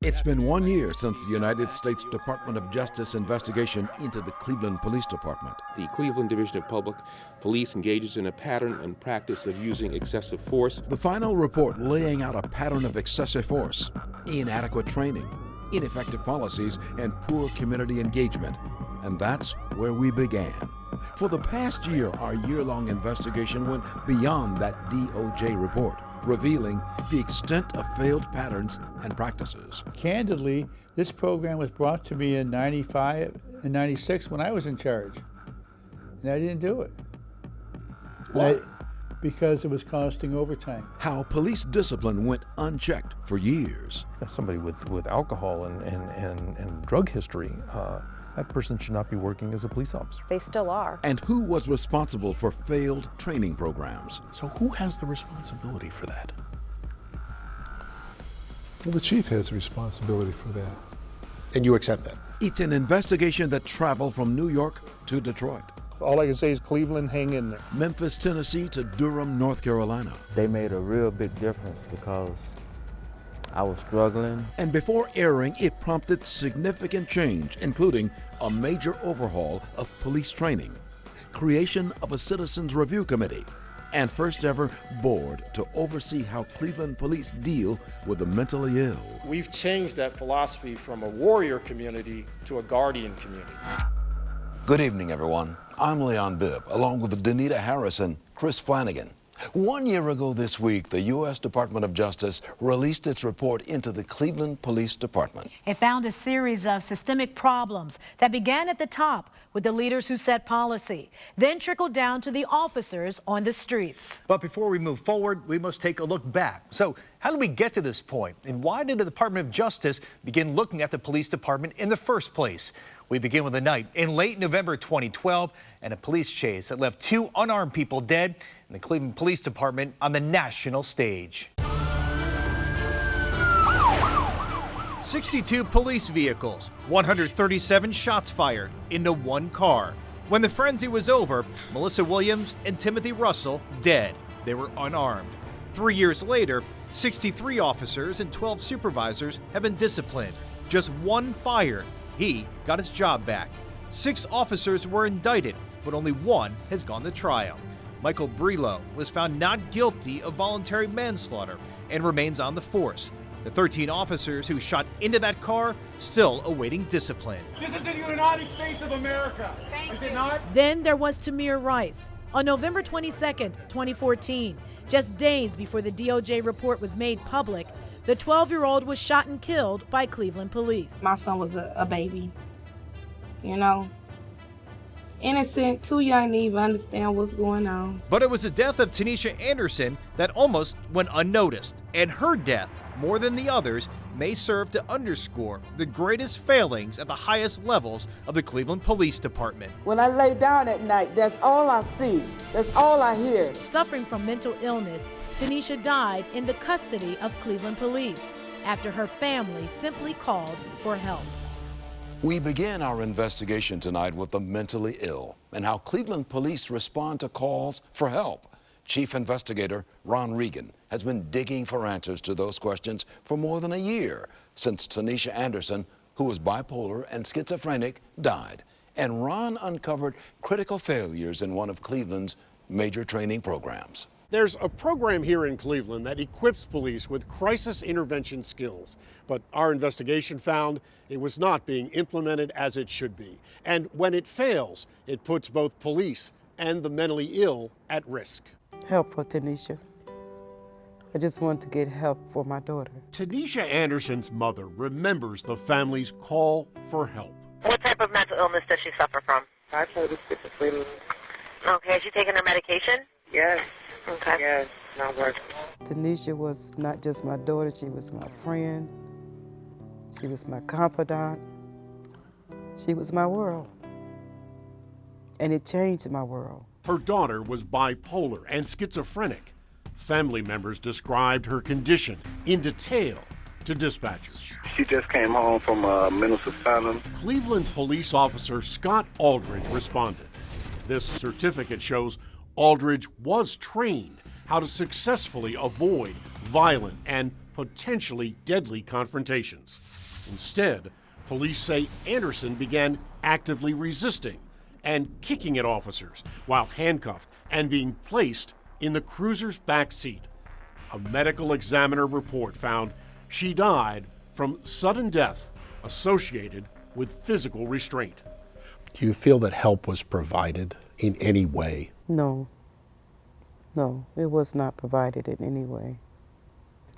It's been 1 year since the United States Department of Justice investigation into the Cleveland Police Department. The Cleveland Division of Public Police engages in a pattern and practice of using excessive force. The final report laying out a pattern of excessive force, inadequate training, ineffective policies, and poor community engagement. And that's where we began. For the past year, our year-long investigation went beyond that DOJ report, revealing the extent of failed patterns and practices. Candidly, this program was brought to me in 95 and 96 when I was in charge, and I didn't do it. Why? Because it was costing overtime. How police discipline went unchecked for years. Somebody with alcohol and drug history, that person should not be working as a police officer. They still are. And who was responsible for failed training programs. So who has the responsibility for that? Well, the chief has a responsibility for that. And you accept that? It's an investigation that traveled from New York to Detroit, All I can say is Cleveland, hang in there. Memphis, Tennessee to Durham, North Carolina. They made a real big difference because I was struggling. And before airing, it prompted significant change, including a major overhaul of police training, creation of a citizens review committee, and first ever board to oversee how Cleveland police deal with the mentally ill. We've changed that philosophy from a warrior community to a guardian community. Good evening, everyone. I'm Leon Bibb, along with Danita Harris and Chris Flanagan. 1 year ago this week, the U.S. Department of Justice released its report into the Cleveland Police Department. It found a series of systemic problems that began at the top with the leaders who set policy, then trickled down to the officers on the streets. But before we move forward, we must take a look back. So how did we get to this point? And why did the Department of Justice begin looking at the police department in the first place? We begin with a night in late November 2012 and a police chase that left 2 unarmed people dead in the Cleveland Police Department on the national stage. 62 police vehicles, 137 shots fired into one car. When the frenzy was over, Melissa Williams and Timothy Russell dead. They were unarmed. 3 years later, 63 officers and 12 supervisors have been disciplined. Just one fired. He got his job back. 6 officers were indicted, but only 1 has gone to trial. Michael Brelo was found not guilty of voluntary manslaughter and remains on the force. The 13 officers who shot into that car still awaiting discipline. This is the United States of America, is it not? Then there was Tamir Rice. On November 22nd, 2014, just days before the DOJ report was made public, the 12-year-old was shot and killed by Cleveland police. My son was a baby, you know, innocent, too young to even understand what's going on. But it was the death of Tanisha Anderson that almost went unnoticed, and her death, more than the others, may serve to underscore the greatest failings at the highest levels of the Cleveland Police Department. When I lay down at night, that's all I see. That's all I hear. Suffering from mental illness, Tanisha died in the custody of Cleveland police after her family simply called for help. We begin our investigation tonight with the mentally ill and how Cleveland police respond to calls for help. Chief Investigator Ron Regan has been digging for answers to those questions for more than a year since Tanisha Anderson, who was bipolar and schizophrenic, died. And Ron uncovered critical failures in one of Cleveland's major training programs. There's a program here in Cleveland that equips police with crisis intervention skills, but our investigation found it was not being implemented as it should be. And when it fails, it puts both police and the mentally ill at risk. Help for Tanisha. I just want to get help for my daughter. Tanisha Anderson's mother remembers the family's call for help. What type of mental illness does she suffer from? Bipolar schizophrenia. Okay, is she taking her medication? Yes. Okay. Yes, not working. Tanisha was not just my daughter, she was my friend. She was my confidant. She was my world. And it changed my world. Her daughter was bipolar and schizophrenic. Family members described her condition in detail to dispatchers. She just came home from a mental asylum. Cleveland police officer Scott Aldridge responded. This certificate shows Aldridge was trained how to successfully avoid violent and potentially deadly confrontations. Instead, police say Anderson began actively resisting and kicking at officers while handcuffed and being placed in the cruiser's back seat. A medical examiner report found she died from sudden death associated with physical restraint. Do you feel that help was provided in any way? No. No, it was not provided in any way.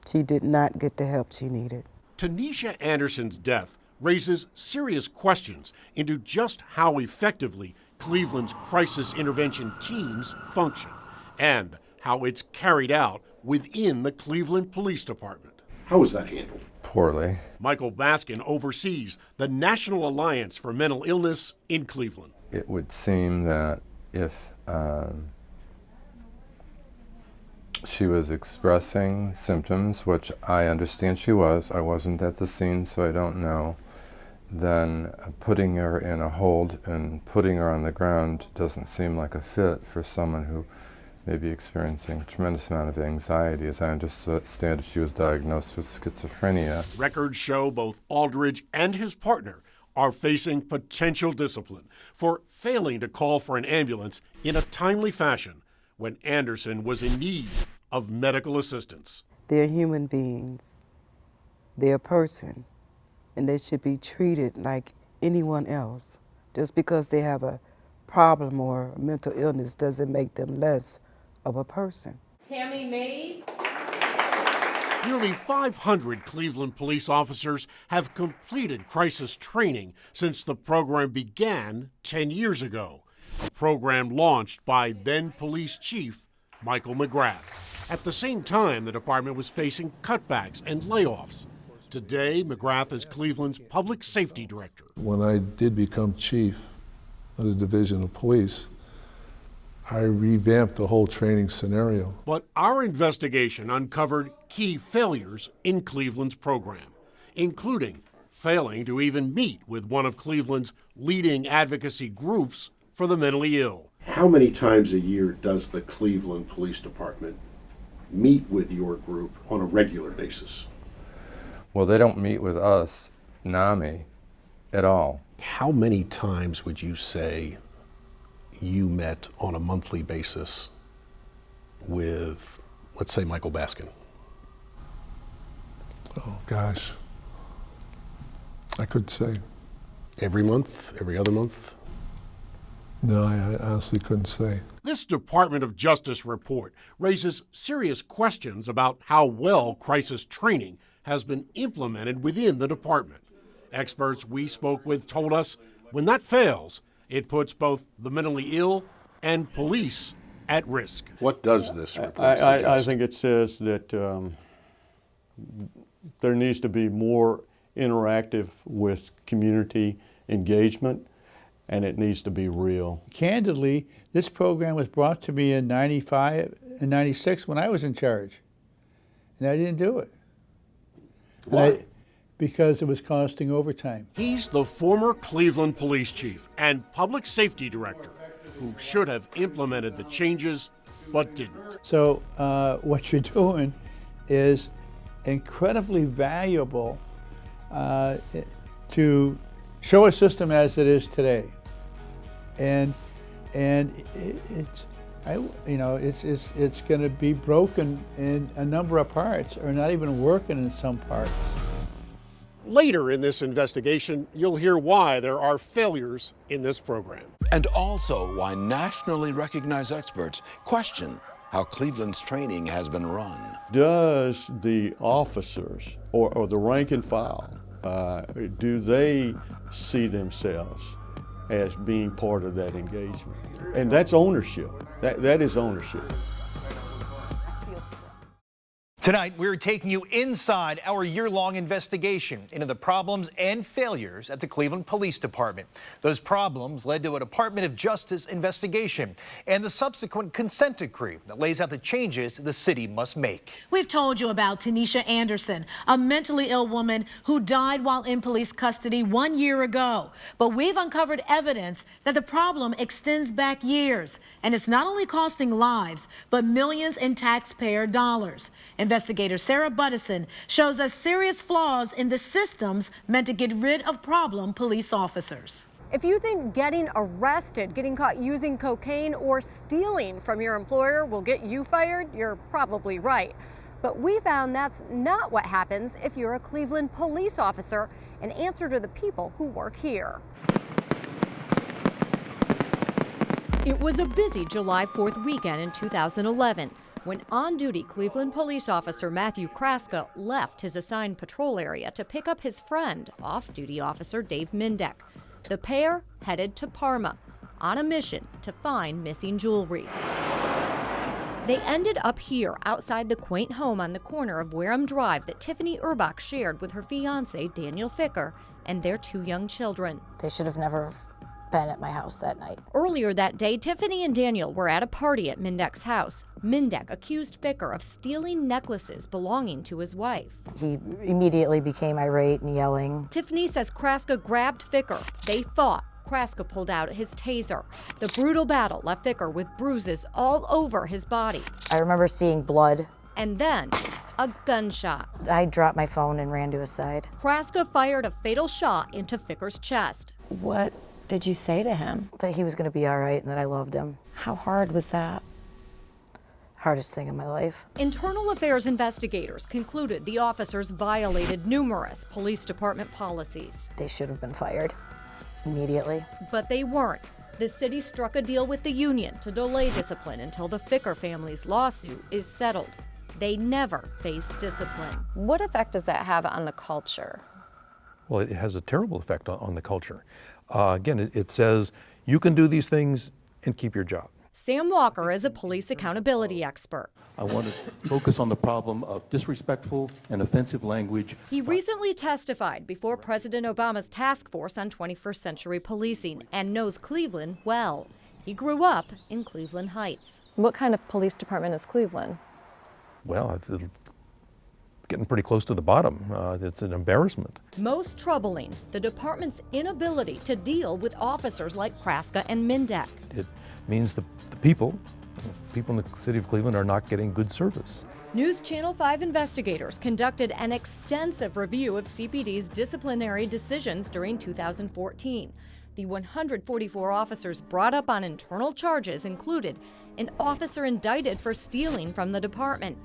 She did not get the help she needed. Tanisha Anderson's death raises serious questions into just how effectively Cleveland's crisis intervention teams function and how it's carried out within the Cleveland Police Department. How was that handled? Poorly. Michael Baskin oversees the National Alliance for Mental Illness in Cleveland. It would seem that if she was expressing symptoms, which I understand she was, I wasn't at the scene so I don't know, then putting her in a hold and putting her on the ground doesn't seem like a fit for someone who may be experiencing a tremendous amount of anxiety. As I understand it, she was diagnosed with schizophrenia. Records show both Aldridge and his partner are facing potential discipline for failing to call for an ambulance in a timely fashion when Anderson was in need of medical assistance. They're human beings. They're a person, and they should be treated like anyone else. Just because they have a problem or a mental illness doesn't make them less of a person. Tammy Mays. Nearly 500 Cleveland police officers have completed crisis training since the program began 10 years ago, a program launched by then police chief Michael McGrath. At the same time, the department was facing cutbacks and layoffs. Today, McGrath is Cleveland's public safety director. When I did become chief of the Division of Police, I revamped the whole training scenario. But our investigation uncovered key failures in Cleveland's program, including failing to even meet with one of Cleveland's leading advocacy groups for the mentally ill. How many times a year does the Cleveland Police Department meet with your group on a regular basis? Well, they don't meet with us, NAMI, at all. How many times would you say you met on a monthly basis with, let's say, Michael Baskin? Oh, gosh. I couldn't say. Every month? Every other month? No, I honestly couldn't say. This Department of Justice report raises serious questions about how well crisis training has been implemented within the department. Experts we spoke with told us when that fails, it puts both the mentally ill and police at risk. What does this report suggest? I think it says that there needs to be more interactive with community engagement, and it needs to be real. Candidly, this program was brought to me in 95 and 96 when I was in charge, and I didn't do it. Why? Because it was costing overtime. He's the former Cleveland police chief and public safety director who should have implemented the changes but didn't. So what you're doing is incredibly valuable to show a system as it is today, and it's going to be broken in a number of parts, or not even working in some parts. Later in this investigation, you'll hear why there are failures in this program. And also why nationally recognized experts question how Cleveland's training has been run. Does the officers or the rank and file, do they see themselves as being part of that engagement? And that's ownership. That is ownership. Tonight, we're taking you inside our year-long investigation into the problems and failures at the Cleveland Police Department. Those problems led to a Department of Justice investigation and the subsequent consent decree that lays out the changes the city must make. We've told you about Tanisha Anderson, a mentally ill woman who died while in police custody 1 year ago. But we've uncovered evidence that the problem extends back years, and it's not only costing lives, but millions in taxpayer dollars. Investigator Sarah Buttison shows us serious flaws in the systems meant to get rid of problem police officers. If you think getting arrested, getting caught using cocaine, or stealing from your employer will get you fired, you're probably right. But we found that's not what happens if you're a Cleveland police officer and answer to the people who work here. It was a busy July 4th weekend in 2011 when on-duty Cleveland police officer Matthew Kraska left his assigned patrol area to pick up his friend, off-duty officer Dave Mindek. The pair headed to Parma on a mission to find missing jewelry. They ended up here outside the quaint home on the corner of Wareham Drive that Tiffany Urbach shared with her fiancé Daniel Ficker and their 2 young children. They should have never been at my house that night. Earlier that day, Tiffany and Daniel were at a party at Mindek's house. Mindek accused Ficker of stealing necklaces belonging to his wife. He immediately became irate and yelling. Tiffany says Kraska grabbed Ficker. They fought. Kraska pulled out his taser. The brutal battle left Ficker with bruises all over his body. I remember seeing blood. And then a gunshot. I dropped my phone and ran to his side. Kraska fired a fatal shot into Ficker's chest. What did you say to him? That he was going to be all right and that I loved him. How hard was that? Hardest thing in my life. Internal affairs investigators concluded the officers violated numerous police department policies. They should have been fired immediately. But they weren't. The city struck a deal with the union to delay discipline until the Ficker family's lawsuit is settled. They never faced discipline. What effect does that have on the culture? Well, it has a terrible effect on the culture. Again, it says you can do these things and keep your job. Sam Walker is a police accountability expert. I want to focus on the problem of disrespectful and offensive language. He recently testified before President Obama's task force on 21st century policing and knows Cleveland well. He grew up in Cleveland Heights. What kind of police department is Cleveland? Well, it's getting pretty close to the bottom. It's an embarrassment. Most troubling, the department's inability to deal with officers like Kraska and Mindek. It means the people in the city of Cleveland are not getting good service. News Channel 5 investigators conducted an extensive review of CPD's disciplinary decisions during 2014. The 144 officers brought up on internal charges included an officer indicted for stealing from the department,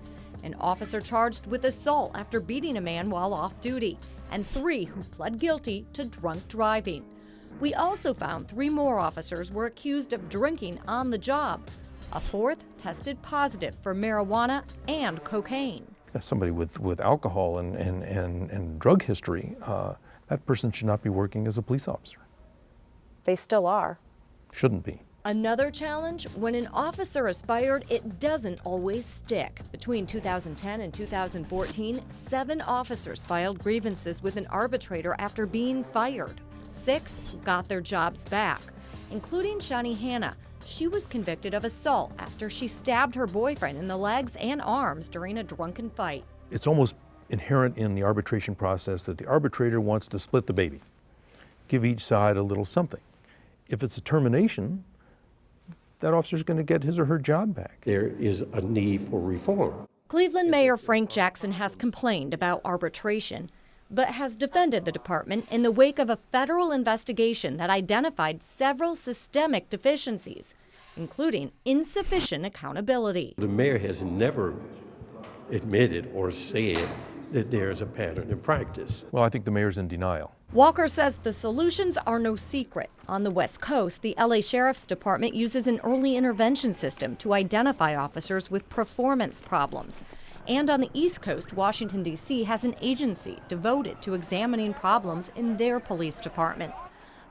an officer charged with assault after beating a man while off duty, and 3 who pled guilty to drunk driving. We also found 3 more officers were accused of drinking on the job. A 4th tested positive for marijuana and cocaine. Somebody with alcohol and drug history, that person should not be working as a police officer. They still are. Shouldn't be. Another challenge, when an officer is fired, it doesn't always stick. Between 2010 and 2014, 7 officers filed grievances with an arbitrator after being fired. 6 got their jobs back, including Shani Hanna. She was convicted of assault after she stabbed her boyfriend in the legs and arms during a drunken fight. It's almost inherent in the arbitration process that the arbitrator wants to split the baby, give each side a little something. If it's a termination, that officer's going to get his or her job back. There is a need for reform. Cleveland Mayor Frank Jackson has complained about arbitration, but has defended the department in the wake of a federal investigation that identified several systemic deficiencies, including insufficient accountability. The mayor has never admitted or said that there is a pattern in practice. Well, I think the mayor's in denial. Walker says the solutions are no secret. On the West Coast, the LA Sheriff's Department uses an early intervention system to identify officers with performance problems. And on the East Coast, Washington, D.C. has an agency devoted to examining problems in their police department.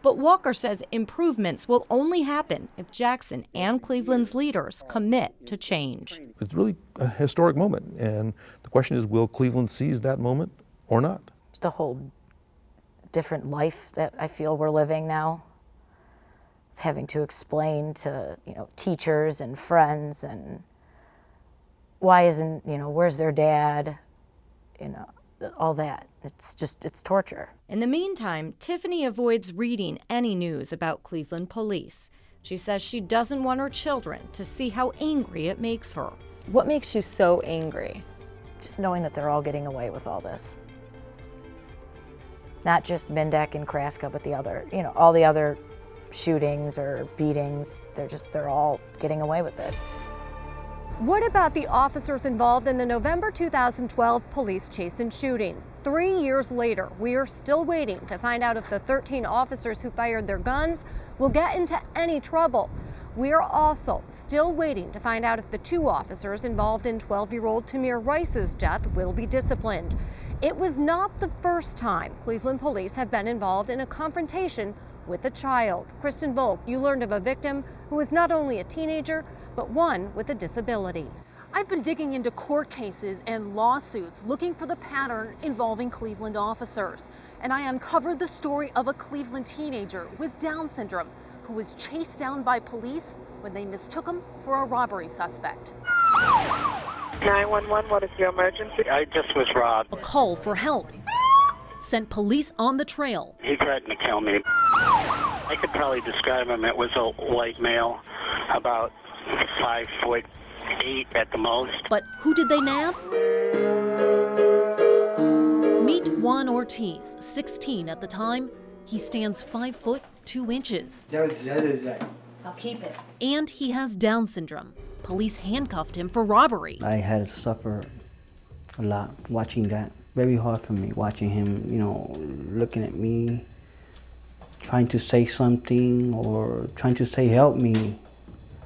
But Walker says improvements will only happen if Jackson and Cleveland's leaders commit to change. It's really a historic moment, and the question is, will Cleveland seize that moment or not? It's a whole different life that I feel we're living now. Having to explain to, teachers and friends and why isn't, where's their dad, all that. It's torture. In the meantime, Tiffany avoids reading any news about Cleveland police. She says she doesn't want her children to see how angry it makes her. What makes you so angry? just knowing that they're all getting away with all this. Not just Mindeck and Kraska, but the other, all the other shootings or beatings, they're all getting away with it. What about the officers involved in the November 2012 police chase and shooting? 3 years later, we are still waiting to find out if the 13 officers who fired their guns will get into any trouble. We are also still waiting to find out if the 2 officers involved in 12-year-old Tamir Rice's death will be disciplined. It was not the first time Cleveland police have been involved in a confrontation with a child. Kristen Volk, you learned of a victim who was not only a teenager, but one with a disability. I've been digging into court cases and lawsuits looking for the pattern involving Cleveland officers. And I uncovered the story of a Cleveland teenager with Down syndrome who was chased down by police when they mistook him for a robbery suspect. 911, what is your emergency? I just was robbed. A call for help sent police on the trail. He threatened to kill me. I could probably describe him. It was a white male, about 5'8" at the most. But who did they nab? Meet Juan Ortiz, 16 at the time. He stands 5'2". I'll keep it. And he has Down syndrome. Police handcuffed him for robbery. I had to suffer a lot watching that. Very hard for me watching him, looking at me, trying to say something or trying to say help me,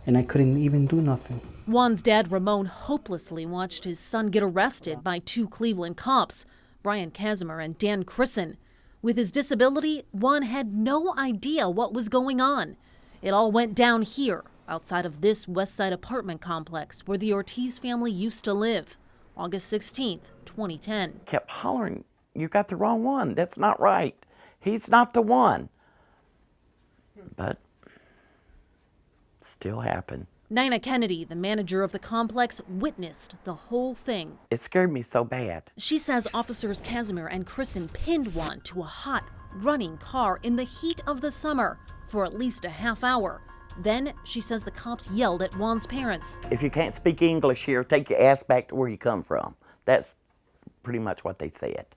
and I couldn't even do nothing. Juan's dad, Ramon, hopelessly watched his son get arrested by 2 Cleveland cops, Brian Casimir and Dan Crisson. With his disability, Juan had no idea what was going on. It all went down here, outside of this West Side apartment complex where the Ortiz family used to live. August 16th, 2010. Kept hollering, you got the wrong one. That's not right. He's not the one. But still happened. Nina Kennedy, the manager of the complex, witnessed the whole thing. It scared me so bad. She says officers Casimir and Crisson pinned Juan to a hot, running car in the heat of the summer for at least a half hour. Then she says the cops yelled at Juan's parents. If you can't speak English here, take your ass back to where you come from. That's pretty much what they said.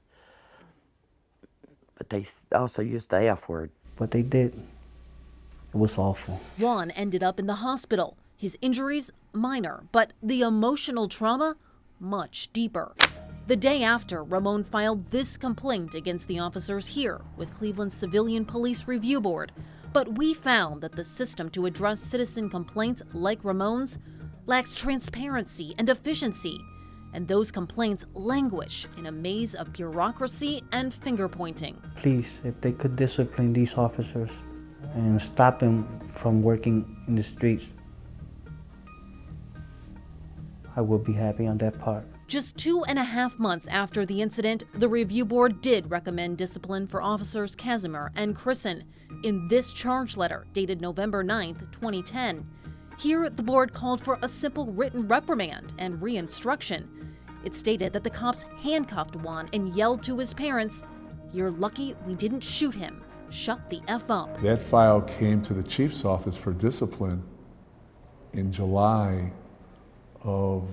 But they also used the F word. What they did, it was awful. Juan ended up in the hospital. His injuries, minor, but the emotional trauma, much deeper. The day after, Ramon filed this complaint against the officers here with Cleveland's Civilian Police Review Board. But we found that the system to address citizen complaints like Ramon's lacks transparency and efficiency, and those complaints languish in a maze of bureaucracy and finger-pointing. Please, if they could discipline these officers and stop them from working in the streets, I will be happy on that part. Just 2.5 months after the incident, the review board did recommend discipline for officers Casimir and Crisson in this charge letter dated November 9th, 2010. Here, the board called for a simple written reprimand and re-instruction. It stated that the cops handcuffed Juan and yelled to his parents, "You're lucky we didn't shoot him. Shut the F up." That file came to the chief's office for discipline in July of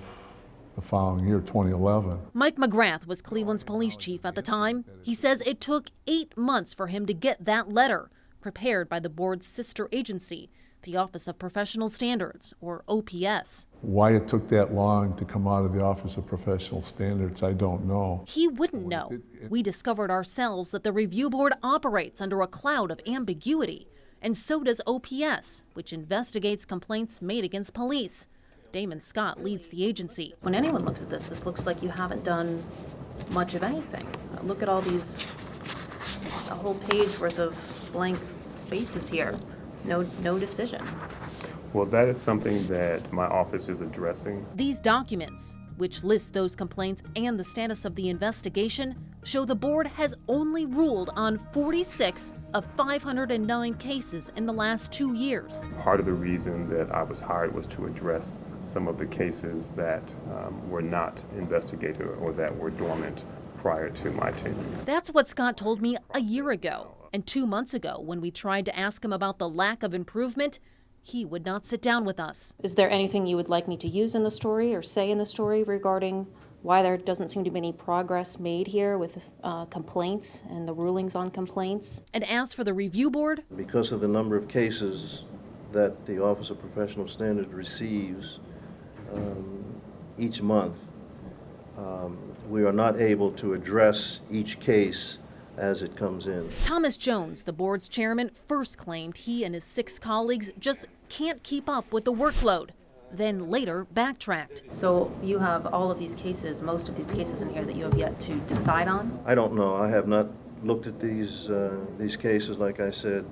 the following year, 2011. Mike McGrath was Cleveland's police chief at the time. He says it took 8 months for him to get that letter, prepared by the board's sister agency, the Office of Professional Standards, or OPS. Why it took that long to come out of the Office of Professional Standards, I don't know. He wouldn't know. We discovered ourselves that the review board operates under a cloud of ambiguity, and so does OPS, which investigates complaints made against police. Damon Scott leads the agency. When anyone looks at this looks like you haven't done much of anything. Look at all these, a whole page worth of blank spaces here. No decision. Well, that is something that my office is addressing. These documents, which list those complaints and the status of the investigation, show the board has only ruled on 46 of 509 cases in the last 2 years. Part of the reason that I was hired was to address some of the cases that were not investigated or that were dormant prior to my tenure. That's what Scott told me a year ago. And 2 months ago, when we tried to ask him about the lack of improvement, he would not sit down with us. Is there anything you would like me to use in the story or say in the story regarding why there doesn't seem to be any progress made here with complaints and the rulings on complaints. And as for the review board, because of the number of cases that the Office of Professional Standards receives each month, we are not able to address each case as it comes in. Thomas Jones, the board's chairman, first claimed he and his 6 colleagues just can't keep up with the workload, then later backtracked. So you have all of these cases, most of these cases in here that you have yet to decide on? I don't know. I have not looked at these cases, like I said.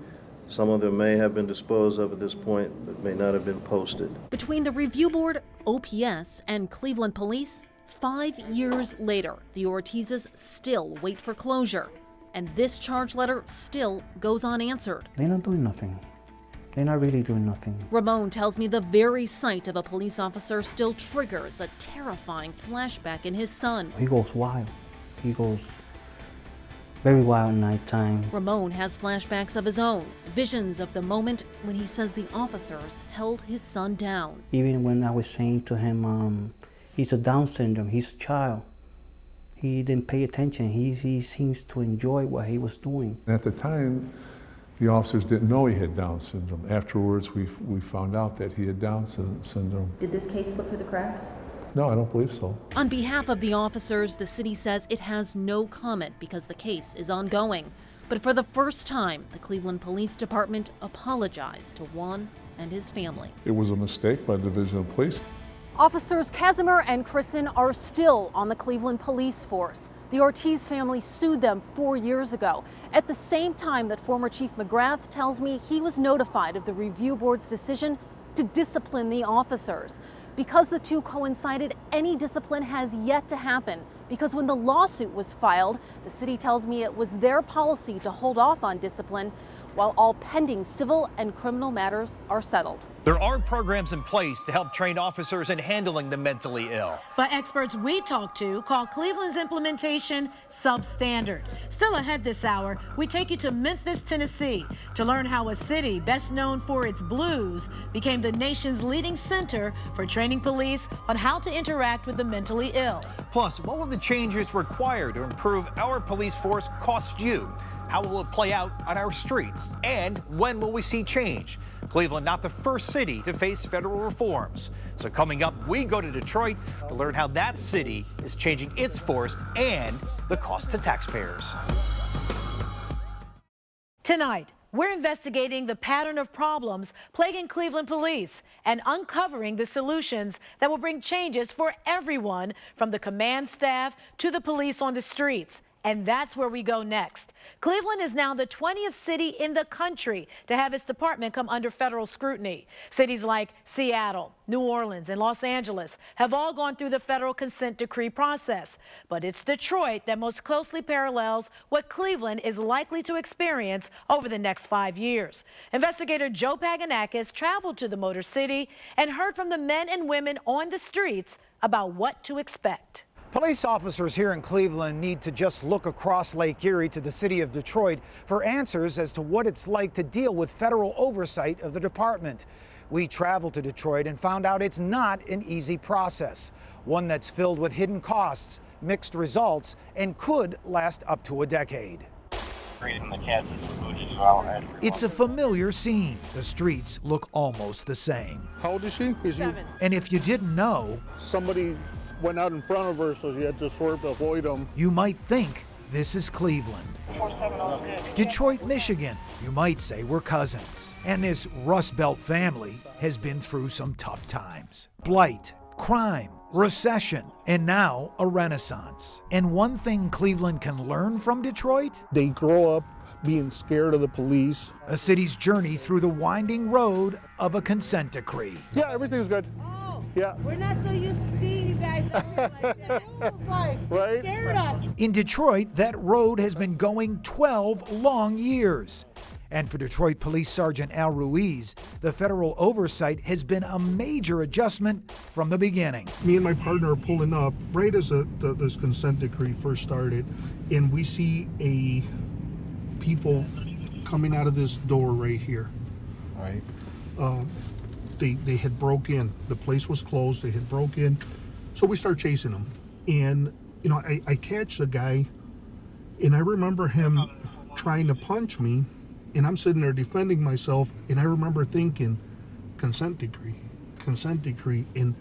Some of them may have been disposed of at this point, but may not have been posted. Between the review board, OPS, and Cleveland Police, 5 years later, the Ortizes still wait for closure. And this charge letter still goes unanswered. They're not doing nothing. They're not really doing nothing. Ramon tells me the very sight of a police officer still triggers a terrifying flashback in his son. He goes wild. He goes very wild at nighttime. Ramon has flashbacks of his own, visions of the moment when he says the officers held his son down. Even when I was saying to him, he's a Down syndrome, he's a child. He didn't pay attention. He seems to enjoy what he was doing. At the time, the officers didn't know he had Down syndrome. Afterwards, we found out that he had Down syndrome. Did this case slip through the cracks? No, I don't believe so. On behalf of the officers, the city says it has no comment because the case is ongoing. But for the first time, the Cleveland Police Department apologized to Juan and his family. It was a mistake by the Division of Police. Officers Casimir and Kristen are still on the Cleveland police force. The Ortiz family sued them 4 years ago, at the same time that former Chief McGrath tells me he was notified of the review board's decision to discipline the officers. Because the two coincided, any discipline has yet to happen, because when the lawsuit was filed, the city tells me it was their policy to hold off on discipline while all pending civil and criminal matters are settled. There are programs in place to help train officers in handling the mentally ill. But experts we talked to call Cleveland's implementation substandard. Still ahead this hour, we take you to Memphis, Tennessee to learn how a city best known for its blues became the nation's leading center for training police on how to interact with the mentally ill. Plus, what will the changes required to improve our police force cost you? How will it play out on our streets? And when will we see change? Cleveland, not the first city to face federal reforms. So coming up, we go to Detroit to learn how that city is changing its force and the cost to taxpayers. Tonight, we're investigating the pattern of problems plaguing Cleveland police and uncovering the solutions that will bring changes for everyone from the command staff to the police on the streets. And that's where we go next. Cleveland is now the 20th city in the country to have its department come under federal scrutiny. Cities like Seattle, New Orleans, and Los Angeles have all gone through the federal consent decree process. But it's Detroit that most closely parallels what Cleveland is likely to experience over the next 5 years. Investigator Joe Paganakis traveled to the Motor City and heard from the men and women on the streets about what to expect. Police officers here in Cleveland need to just look across Lake Erie to the city of Detroit for answers as to what it's like to deal with federal oversight of the department. We traveled to Detroit and found out it's not an easy process, one that's filled with hidden costs, mixed results, and could last up to a decade. It's a familiar scene. The streets look almost the same. How old is she? 7. And if you didn't know, Somebody went out in front of her, so she had to swerve to avoid them. you might think this is Cleveland. Detroit, Michigan, you might say we're cousins. And this Rust Belt family has been through some tough times. Blight, crime, recession, and now a renaissance. And one thing Cleveland can learn from Detroit? They grow up being scared of the police. A city's journey through the winding road of a consent decree. Yeah, everything's good. Yeah. We're not so used to seeing you guys up here like that. It was like, Right? scared us. In Detroit, that road has been going 12 long years. And for Detroit Police Sergeant Al Ruiz, the federal oversight has been a major adjustment from the beginning. Me and my partner are pulling up right as this consent decree first started, and we see people coming out of this door right here. Right. They had broke in. The place was closed. They had broke in. So we start chasing them. And, you know, I catch the guy, and I remember him trying to punch me, and I'm sitting there defending myself, and I remember thinking, consent decree, and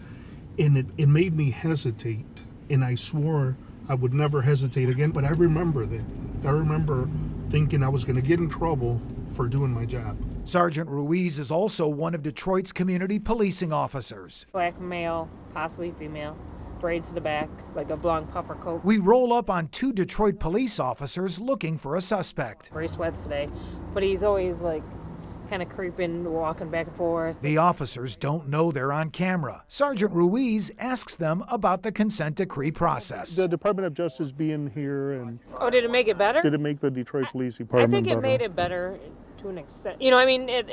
it made me hesitate, and I swore I would never hesitate again, but I remember that. I remember thinking I was going to get in trouble for doing my job. Sergeant Ruiz is also one of Detroit's community policing officers. Black male, possibly female, braids to the back, like a blonde puffer coat. We roll up on 2 Detroit police officers looking for a suspect. Gray sweats today, but he's always like kind of creeping, walking back and forth. The officers don't know they're on camera. Sergeant Ruiz asks them about the consent decree process. The Department of Justice being here, and Oh, did it make it better? did it make the Detroit Police I Department think it better? made it better to an extent. You know, I mean, it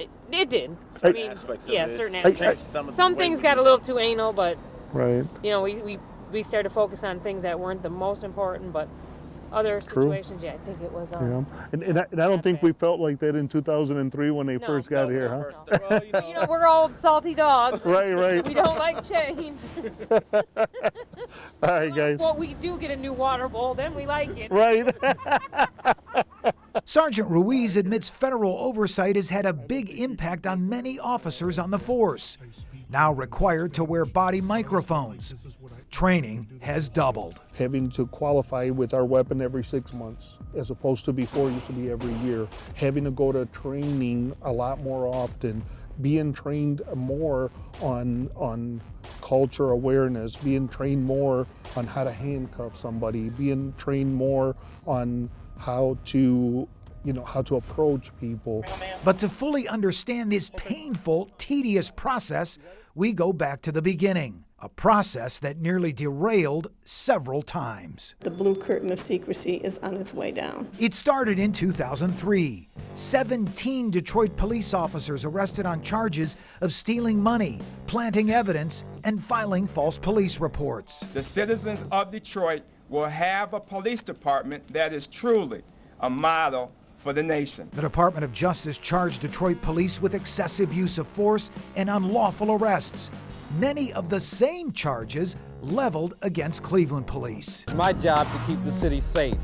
did. I mean, yeah, certain aspects. Some things got a little too anal, but Right. you know, we started to focus on things that weren't the most important, but other True. situations, yeah, I think it was. Yeah. And I don't think we felt like that in 2003 when they first got here, huh? You know, we're old salty dogs. Right. We don't like change. All right, guys. Well, we do get a new water bowl, then we like it. Right. Sergeant Ruiz admits federal oversight has had a big impact on many officers on the force, now required to wear body microphones. Training has doubled. Having to qualify with our weapon every 6 months, as opposed to before it used to be every year. Having to go to training a lot more often, being trained more on culture awareness, being trained more on how to handcuff somebody, being trained more on how to approach people. But to fully understand this painful, tedious process, we go back to the beginning, a process that nearly derailed several times. The blue curtain of secrecy is on its way down. It started in 2003. 17 Detroit police officers arrested on charges of stealing money, planting evidence, and filing false police reports. The citizens of Detroit will have a police department that is truly a model for the nation. The Department of Justice charged Detroit police with excessive use of force and unlawful arrests. Many of the same charges leveled against Cleveland police. It's my job to keep the city safe.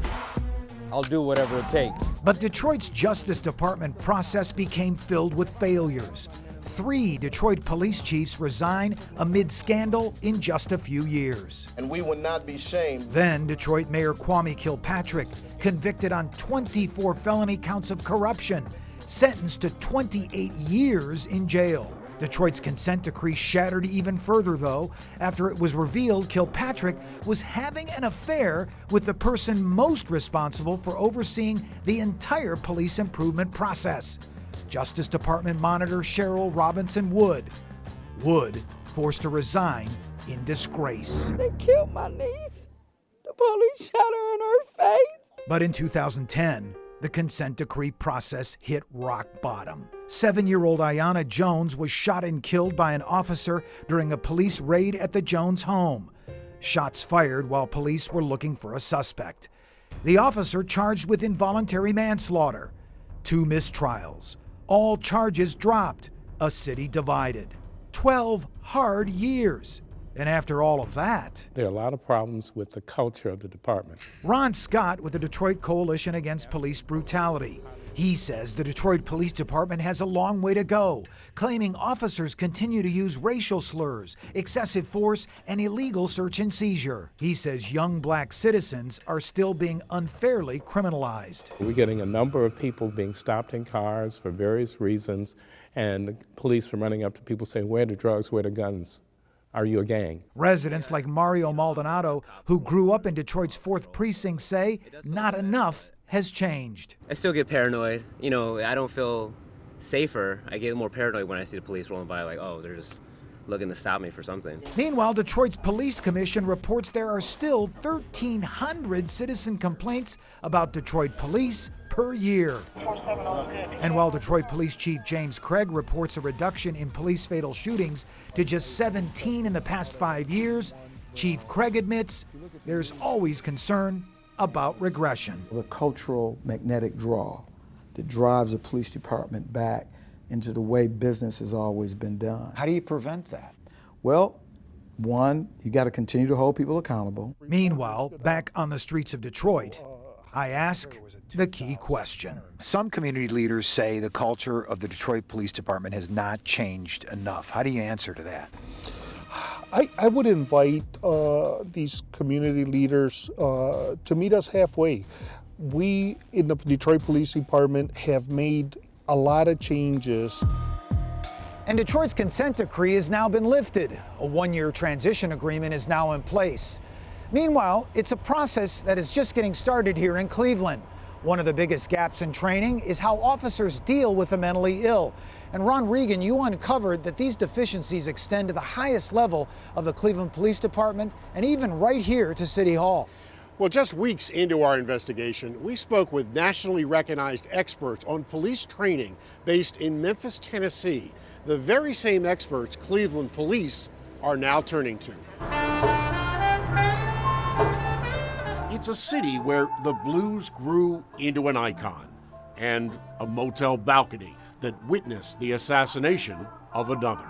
I'll do whatever it takes. But Detroit's Justice Department process became filled with failures. 3 Detroit police chiefs resign amid scandal in just a few years. And we will not be shamed. Then Detroit Mayor Kwame Kilpatrick, convicted on 24 felony counts of corruption, sentenced to 28 years in jail. Detroit's consent decree shattered even further, though, after it was revealed Kilpatrick was having an affair with the person most responsible for overseeing the entire police improvement process. Justice Department Monitor Cheryl Robinson Wood forced to resign in disgrace. They killed my niece. The police shot her in her face. But in 2010, the consent decree process hit rock bottom. 7-year-old Ayanna Jones was shot and killed by an officer during a police raid at the Jones home. Shots fired while police were looking for a suspect. The officer charged with involuntary manslaughter. 2 mistrials. All charges dropped. A city divided. 12 hard years. And after all of that, there are a lot of problems with the culture of the department. Ron Scott with the Detroit Coalition Against Police Brutality. He says the Detroit Police Department has a long way to go, claiming officers continue to use racial slurs, excessive force, and illegal search and seizure. He says young black citizens are still being unfairly criminalized. We're getting a number of people being stopped in cars for various reasons, and the police are running up to people saying, "Where are the drugs, where are the guns? Are you a gang?" Residents like Mario Maldonado, who grew up in Detroit's 4th Precinct, say not enough has changed. I still get paranoid. You know, I don't feel safer. I get more paranoid when I see the police rolling by like, oh, they're just looking to stop me for something. Meanwhile, Detroit's Police Commission reports there are still 1,300 citizen complaints about Detroit police per year. And while Detroit Police Chief James Craig reports a reduction in police fatal shootings to just 17 in the past 5 years, Chief Craig admits there's always concern about regression. The cultural magnetic draw that drives a police department back into the way business has always been done. How do you prevent that? Well, One, you got to continue to hold people accountable. Meanwhile, back on the streets of Detroit, I ask the key question. Some community leaders say the culture of the Detroit Police Department has not changed enough. How do you answer to that? I would invite these community leaders to meet us halfway. We in the Detroit Police Department have made a lot of changes. And Detroit's consent decree has now been lifted. A one-year transition agreement is now in place. Meanwhile, it's a process that is just getting started here in Cleveland. One of the biggest gaps in training is how officers deal with the mentally ill. And Ron Regan, you uncovered that these deficiencies extend to the highest level of the Cleveland Police Department and even right here to City Hall. Well, just weeks into our investigation, we spoke with nationally recognized experts on police training based in Memphis, Tennessee, the very same experts Cleveland police are now turning to. It's a city where the blues grew into an icon and a motel balcony that witnessed the assassination of another.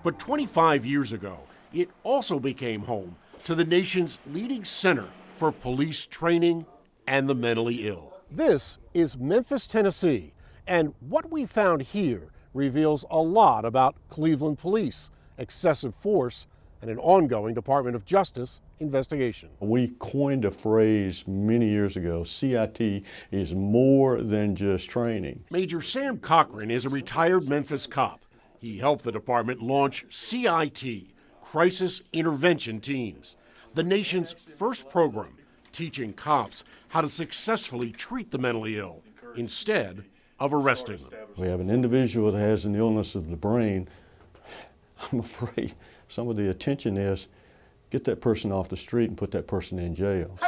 But 25 years ago, it also became home to the nation's leading center for police training and the mentally ill. This is Memphis, Tennessee, and what we found here reveals a lot about Cleveland police, excessive force, and an ongoing Department of Justice investigation. We coined a phrase many years ago, CIT is more than just training. Major Sam Cochran is a retired Memphis cop. He helped the department launch CIT, Crisis Intervention Teams, the nation's first program teaching cops how to successfully treat the mentally ill instead of arresting them. We have an individual that has an illness of the brain. I'm afraid some of the attention is get that person off the street and put that person in jail.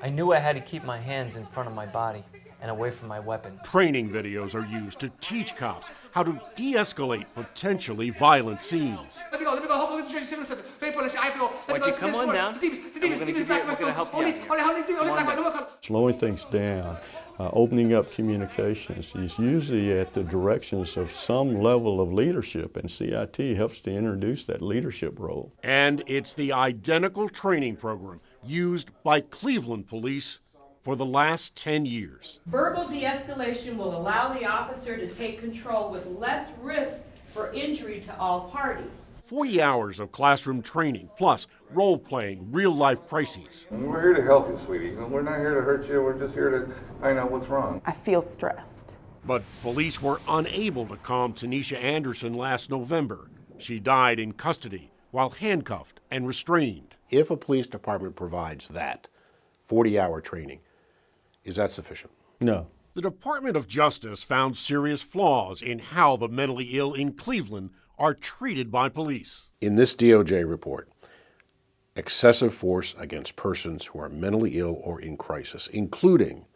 I knew I had to keep my hands in front of my body and away from my weapon. Training videos are used to teach cops how to de-escalate potentially violent scenes. Let me go. Why'd you come on down? We're gonna help you. Slowing things down, opening up communications is usually at the directions of some level of leadership, and CIT helps to introduce that leadership role. And it's the identical training program used by Cleveland police for the last 10 years. Verbal de-escalation will allow the officer to take control with less risk for injury to all parties. 40 hours of classroom training, plus role-playing real-life crises. We're here to help you, sweetie. We're not here to hurt you. We're just here to find out what's wrong. I feel stressed. But police were unable to calm Tanisha Anderson last November. She died in custody while handcuffed and restrained. If a police department provides that 40-hour training, is that sufficient? No. The Department of Justice found serious flaws in how the mentally ill in Cleveland are treated by police. In this DOJ report, excessive force against persons who are mentally ill or in crisis, including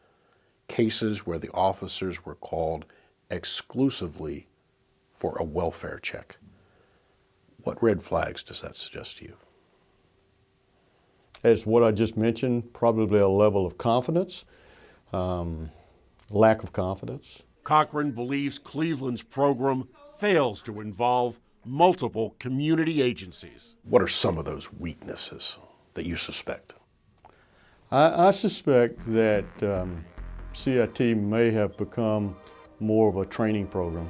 cases where the officers were called exclusively for a welfare check. What red flags does that suggest to you? As what I just mentioned, probably a level of confidence, lack of confidence. Cochran believes Cleveland's program fails to involve multiple community agencies. What are some of those weaknesses that you suspect? I suspect that CIT may have become more of a training program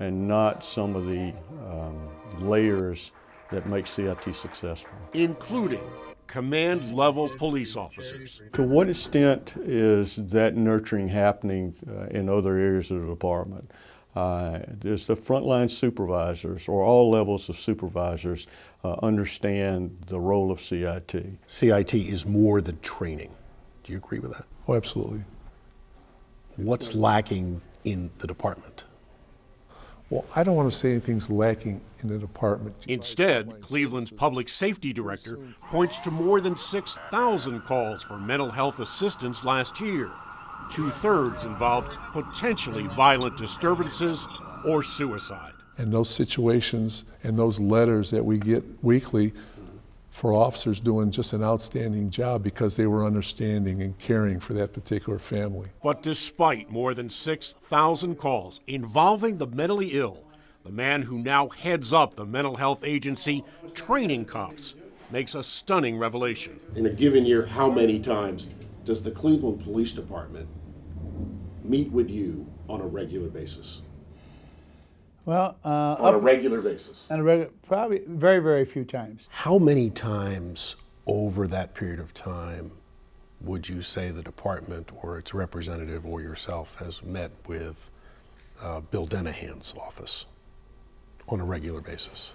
and not some of the layers that make CIT successful. Including command-level police officers. To what extent is that nurturing happening in other areas of the department? Does the frontline supervisors or all levels of supervisors understand the role of CIT? CIT is more than training. Do you agree with that? Oh, absolutely. What's lacking in the department? Well, I don't want to say anything's lacking in the department. Instead, Cleveland's public safety director points to more than 6,000 calls for mental health assistance last year. 2/3 involved potentially violent disturbances or suicide. And those situations and those letters that we get weekly for officers doing just an outstanding job because they were understanding and caring for that particular family. But despite more than 6,000 calls involving the mentally ill, the man who now heads up the mental health agency training cops, makes a stunning revelation. In a given year, how many times does the Cleveland Police Department meet with you on a regular basis? Well, on a regular basis? Probably very, very few times. How many times over that period of time would you say the department or its representative or yourself has met with Bill Denahan's office on a regular basis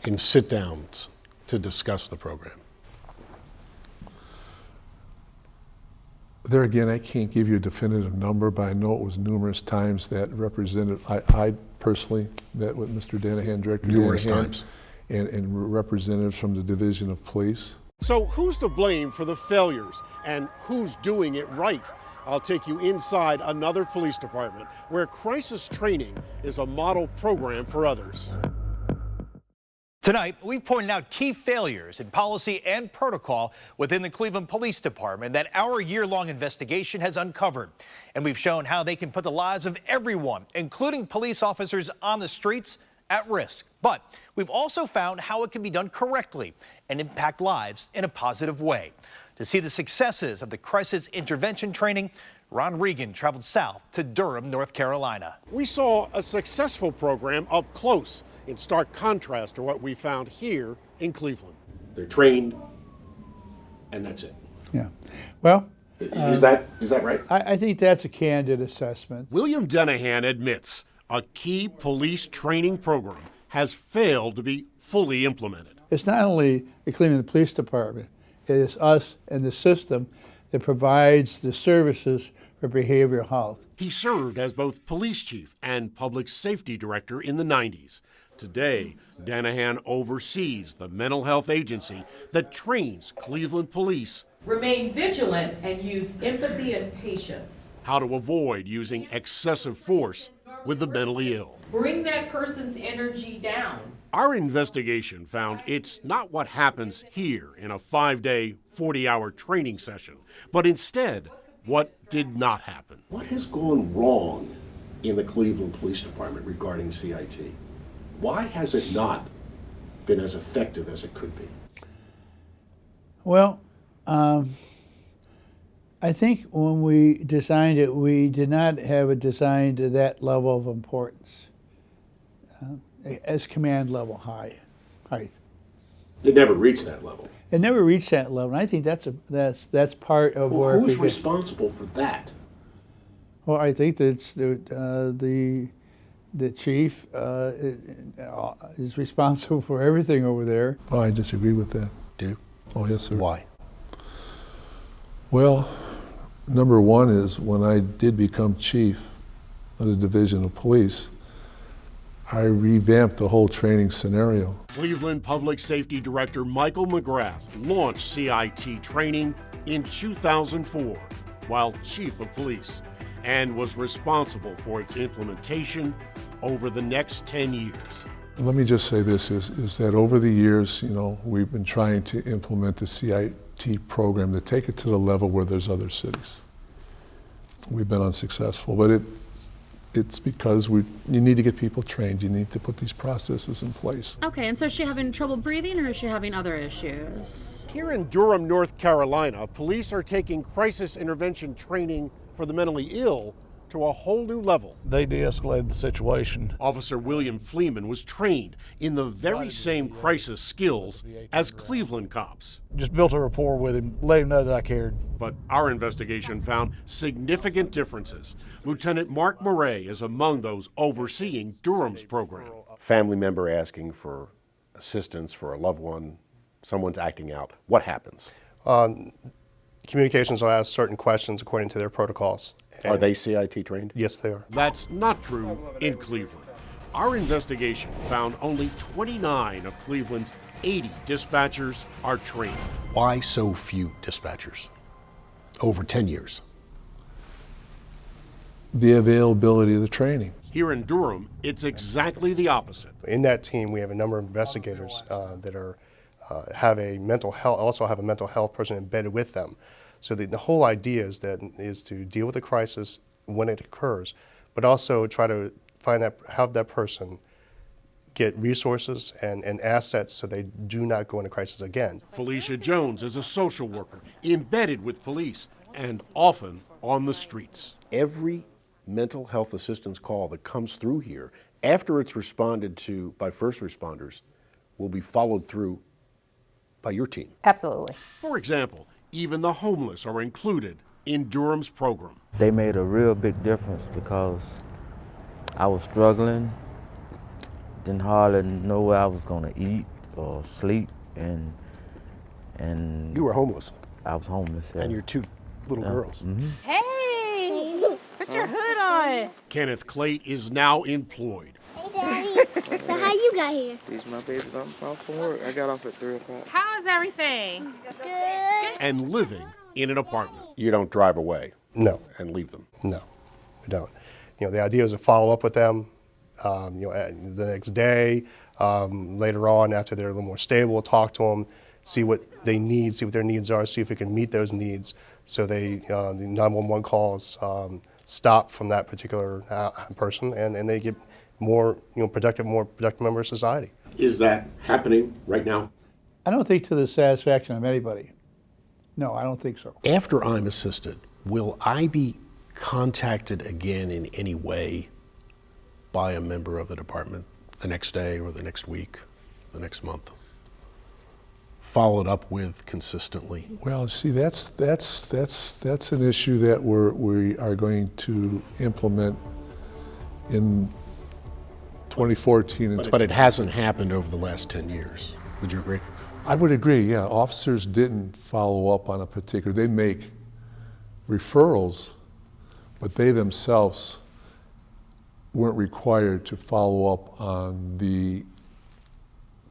in sit-downs to discuss the program? There again, I can't give you a definitive number, but I know it was numerous times that I personally met with Mr. Denahan, Director Numerous Denahan, times. and representatives from the Division of Police. So who's to blame for the failures and who's doing it right? I'll take you inside another police department where crisis training is a model program for others. Tonight, we've pointed out key failures in policy and protocol within the Cleveland Police Department that our year-long investigation has uncovered. And we've shown how they can put the lives of everyone, including police officers on the streets, at risk. But we've also found how it can be done correctly and impact lives in a positive way. To see the successes of the crisis intervention training, Ron Regan traveled south to Durham, North Carolina. We saw a successful program up close, in stark contrast to what we found here in Cleveland. They're trained, and that's it. Yeah. Well, is that right? I think that's a candid assessment. William Denahan admits a key police training program has failed to be fully implemented. It's not only the Cleveland Police Department, it is us and the system that provides the services for behavioral health. He served as both police chief and public safety director in the 90s. Today, Denahan oversees the mental health agency that trains Cleveland police Remain vigilant and use empathy and patience. how to avoid using excessive force with the mentally ill. Bring that person's energy down. Our investigation found it's not what happens here in a 5-day, 40-hour training session, but instead what did not happen. What has gone wrong in the Cleveland Police Department regarding CIT? Why has it not been as effective as it could be? Well, I think when we designed it, we did not have it designed to that level of importance, as command level height. It never reached that level. It never reached that level. And I think that's part of where. Who's responsible for that? Well, I think that's the chief is responsible for everything over there. Oh, I disagree with that. Do you? Oh, yes, sir. Why? Well, number one is when I did become chief of the Division of Police, I revamped the whole training scenario. Cleveland Public Safety Director Michael McGrath launched CIT training in 2004 while chief of police and was responsible for its implementation over the next 10 years. Let me just say this, is that over the years, we've been trying to implement the CIT program to take it to the level where there's other cities. We've been unsuccessful, but it's because you need to get people trained. You need to put these processes in place. Okay, and so is she having trouble breathing or is she having other issues? Here in Durham, North Carolina, police are taking crisis intervention training for the mentally ill to a whole new level. They de-escalated the situation. Officer William Fleeman was trained in the very same crisis skills as Cleveland cops. Just built a rapport with him, let him know that I cared. But our investigation found significant differences. Lieutenant Mark Murray is among those overseeing Durham's program. Family member asking for assistance for a loved one, someone's acting out. What happens? Communications will ask certain questions according to their protocols. Are they CIT trained? Yes, they are. That's not true in Cleveland. Our investigation found only 29 of Cleveland's 80 dispatchers are trained. Why so few dispatchers? Over 10 years. The availability of the training. Here in Durham, it's exactly the opposite. In that team, we have a number of investigators that are have a mental health, also have a mental health person embedded with them. So the whole idea is to deal with the crisis when it occurs, but also try to have that person get resources and assets so they do not go into crisis again. Felicia Jones is a social worker embedded with police and often on the streets. Every mental health assistance call that comes through here, after it's responded to by first responders, will be followed through by your team. Absolutely. For example, even the homeless are included in Durham's program. They made a real big difference because I was struggling, didn't hardly know where I was going to eat or sleep, and you were homeless. I was homeless. Yeah. And your two little girls. Mm-hmm. Hey, put your hood on. Kenneth Clate is now employed. Hey, Daddy. So how you got here? These my babies. I'm off from work. I got off at 3 o'clock. How is everything? Good. And living in an apartment. You don't drive away. No. And leave them. No, we don't. The idea is to follow up with them, the next day, later on after they're a little more stable, talk to them, see what they need, see what their needs are, see if we can meet those needs, so the 911 calls stop from that particular person, and they get more productive member of society. Is that happening right now? I don't think to the satisfaction of anybody. No, I don't think so. After I'm assisted, will I be contacted again in any way by a member of the department the next day or the next week, the next month? Followed up with consistently? Well, see, that's an issue that we are going to implement in 2014. But it hasn't happened over the last 10 years. Would you agree? I would agree, yeah. Officers didn't follow up on a particular, they make referrals, but they themselves weren't required to follow up on the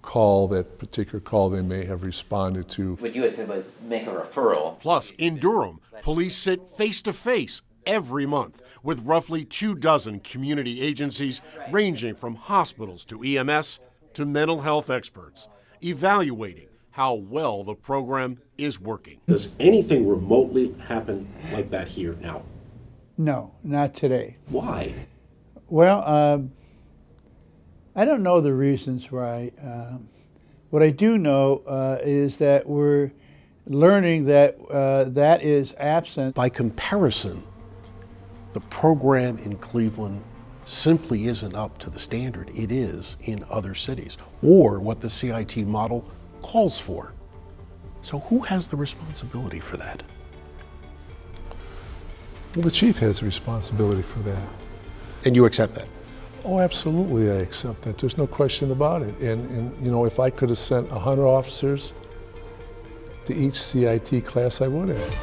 call, that particular call they may have responded to. What you had said was make a referral. Plus, in Durham, police sit face-to-face every month with roughly 24 community agencies ranging from hospitals to EMS to mental health experts, evaluating how well the program is working. Does anything remotely happen like that here now? No, not today. Why? Well, I don't know the reasons why. What I do know is that we're learning that that is absent. By comparison, the program in Cleveland simply isn't up to the standard it is in other cities, or what the CIT model calls for. So who has the responsibility for that? Well, the chief has a responsibility for that. And you accept that? Oh, absolutely, I accept that. There's no question about it. And if I could have sent 100 officers to each CIT class, I would have.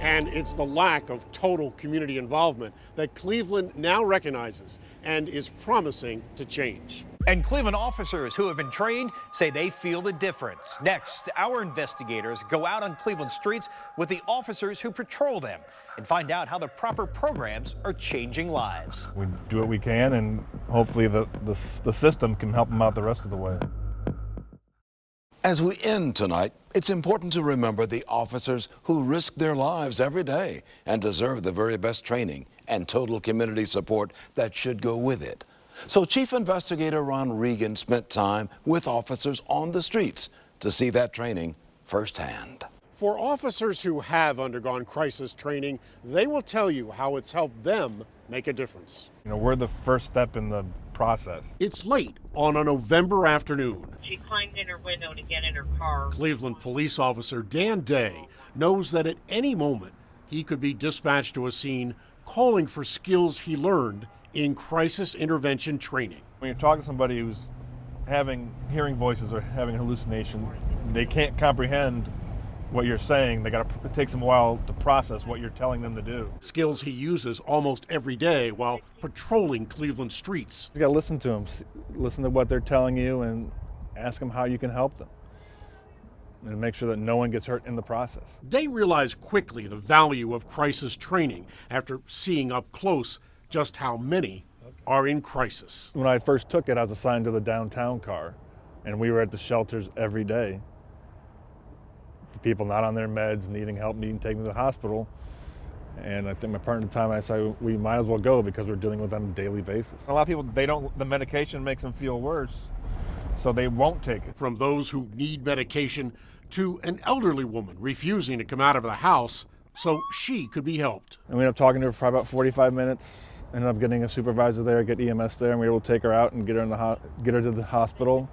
And it's the lack of total community involvement that Cleveland now recognizes and is promising to change. And Cleveland officers who have been trained say they feel the difference. Next, our investigators go out on Cleveland streets with the officers who patrol them and find out how the proper programs are changing lives. We do what we can, and hopefully the system can help them out the rest of the way. As we end tonight, it's important to remember the officers who risk their lives every day and deserve the very best training and total community support that should go with it. So Chief Investigator Ron Regan spent time with officers on the streets to see that training firsthand. For officers who have undergone crisis training, they will tell you how it's helped them make a difference. We're the first step in the process. It's late on a November afternoon. She climbed in her window to get in her car. Cleveland police officer Dan Day knows that at any moment he could be dispatched to a scene calling for skills he learned in crisis intervention training. When you're talking to somebody who's hearing voices or having hallucination, they can't comprehend what you're saying. It takes them a while to process what you're telling them to do. Skills he uses almost every day while patrolling Cleveland streets. You got to listen to them, listen to what they're telling you, and ask them how you can help them, and make sure that no one gets hurt in the process. Day realized quickly the value of crisis training after seeing up close just how many are in crisis. When I first took it, I was assigned to the downtown car, and we were at the shelters every day for people not on their meds, needing help, needing taken to the hospital. And I think my partner at the time, I said, we might as well go because we're dealing with them on a daily basis. A lot of people, the medication makes them feel worse, so they won't take it. From those who need medication to an elderly woman refusing to come out of the house so she could be helped. And we ended up talking to her for about 45 minutes. Ended up getting a supervisor there, get EMS there, and we were able to take her out and get her to the hospital.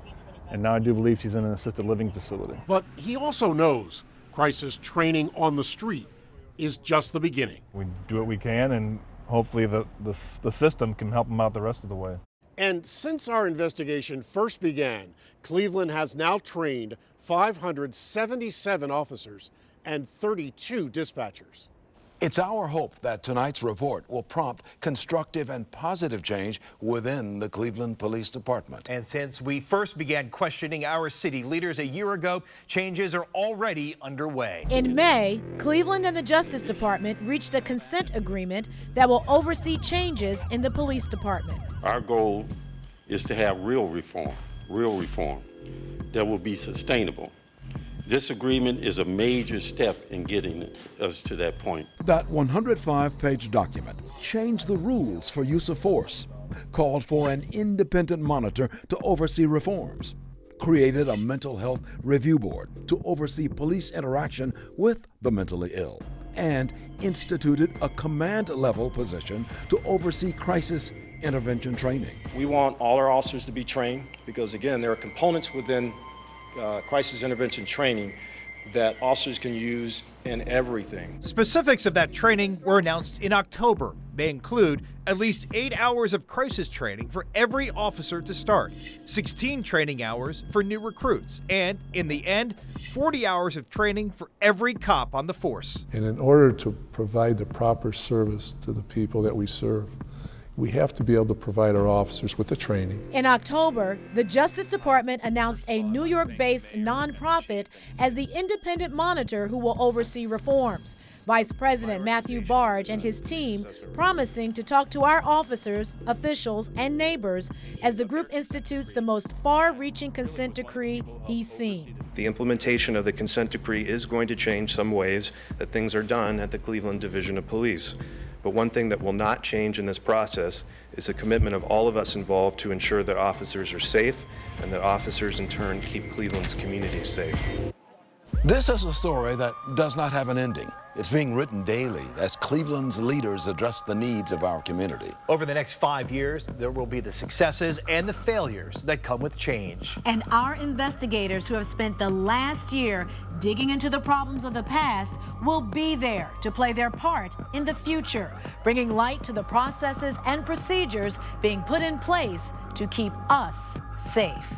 And now I do believe she's in an assisted living facility. But he also knows crisis training on the street is just the beginning. We do what we can, and hopefully the system can help them out the rest of the way. And since our investigation first began, Cleveland has now trained 577 officers and 32 dispatchers. It's our hope that tonight's report will prompt constructive and positive change within the Cleveland Police Department. And since we first began questioning our city leaders a year ago, changes are already underway. In May, Cleveland and the Justice Department reached a consent agreement that will oversee changes in the police department. Our goal is to have real reform that will be sustainable. This agreement is a major step in getting us to that point. That 105-page document changed the rules for use of force, called for an independent monitor to oversee reforms, created a mental health review board to oversee police interaction with the mentally ill, and instituted a command-level position to oversee crisis intervention training. We want all our officers to be trained because, again, there are components within crisis intervention training that officers can use in everything. Specifics of that training were announced in October. They include at least 8 hours of crisis training for every officer to start, 16 training hours for new recruits, and in the end, 40 hours of training for every cop on the force. And in order to provide the proper service to the people that we serve, we have to be able to provide our officers with the training. In October, the Justice Department announced a New York-based nonprofit as the independent monitor who will oversee reforms. Vice President Matthew Barge and his team promising to talk to our officers, officials, and neighbors as the group institutes the most far-reaching consent decree he's seen. The implementation of the consent decree is going to change some ways that things are done at the Cleveland Division of Police. But one thing that will not change in this process is the commitment of all of us involved to ensure that officers are safe and that officers in turn keep Cleveland's communities safe. This is a story that does not have an ending. It's being written daily as Cleveland's leaders address the needs of our community. Over the next 5 years, there will be the successes and the failures that come with change. And our investigators who have spent the last year digging into the problems of the past will be there to play their part in the future, bringing light to the processes and procedures being put in place to keep us safe.